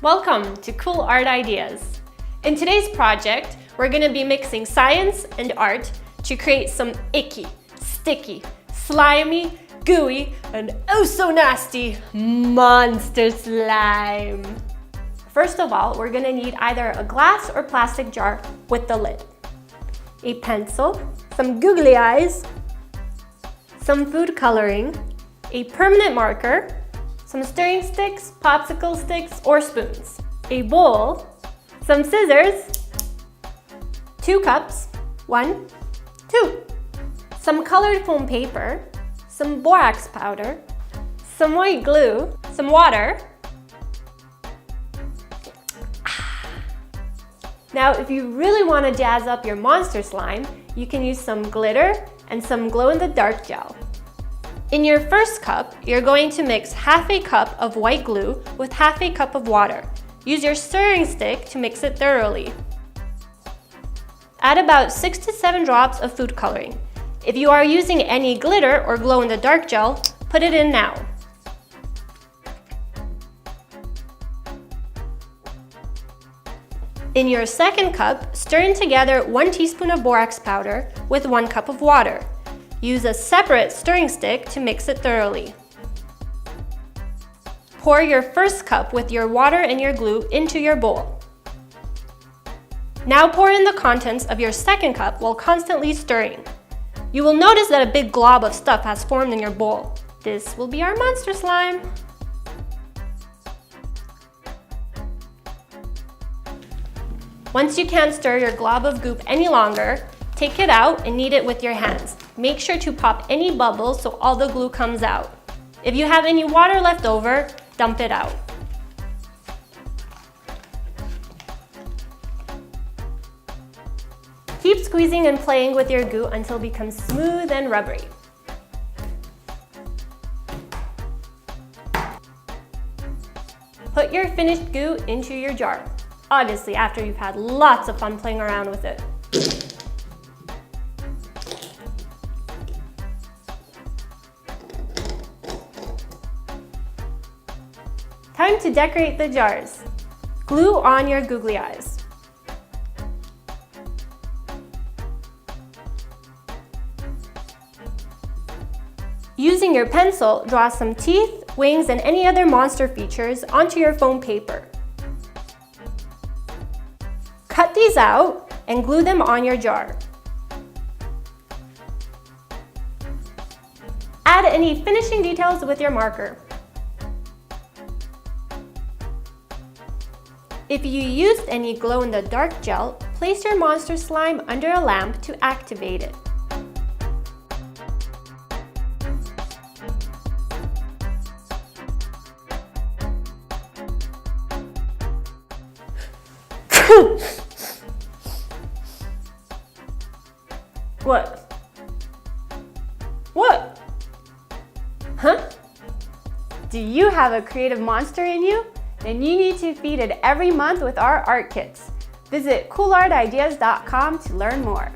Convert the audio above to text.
Welcome to Cool Art Ideas. In today's project, we're going to be mixing science and art to create some icky, sticky, slimy, gooey, and oh so nasty monster slime. First of all, we're going to need either a glass or plastic jar with the lid, a pencil, some googly eyes, some food coloring, a permanent marker, some stirring sticks, popsicle sticks, or spoons, a bowl, some scissors, 2 cups, 1, 2, some colored foam paper, some borax powder, some white glue, some water. Now, if you really want to jazz up your monster slime, you can use some glitter and some glow-in-the-dark gel. In your first cup, you're going to mix half a cup of white glue with half a cup of water. Use your stirring stick to mix it thoroughly. Add about 6 to 7 drops of food coloring. If you are using any glitter or glow-in-the-dark gel, put it in now. In your second cup, stir in together 1 teaspoon of borax powder with 1 cup of water. Use a separate stirring stick to mix it thoroughly. Pour your first cup with your water and your glue into your bowl. Now pour in the contents of your second cup while constantly stirring. You will notice that a big glob of stuff has formed in your bowl. This will be our monster slime. Once you can't stir your glob of goop any longer, take it out and knead it with your hands. Make sure to pop any bubbles so all the glue comes out. If you have any water left over, dump it out. Keep squeezing and playing with your goo until it becomes smooth and rubbery. Put your finished goo into your jar, obviously after you've had lots of fun playing around with it. Time to decorate the jars. Glue on your googly eyes. Using your pencil, draw some teeth, wings, and any other monster features onto your foam paper. Cut these out and glue them on your jar. Add any finishing details with your marker. If you used any glow-in-the-dark gel, place your monster slime under a lamp to activate it. What? What? Huh? Do you have a creative monster in you? Then you need to feed it every month with our art kits. Visit coolartideas.com to learn more.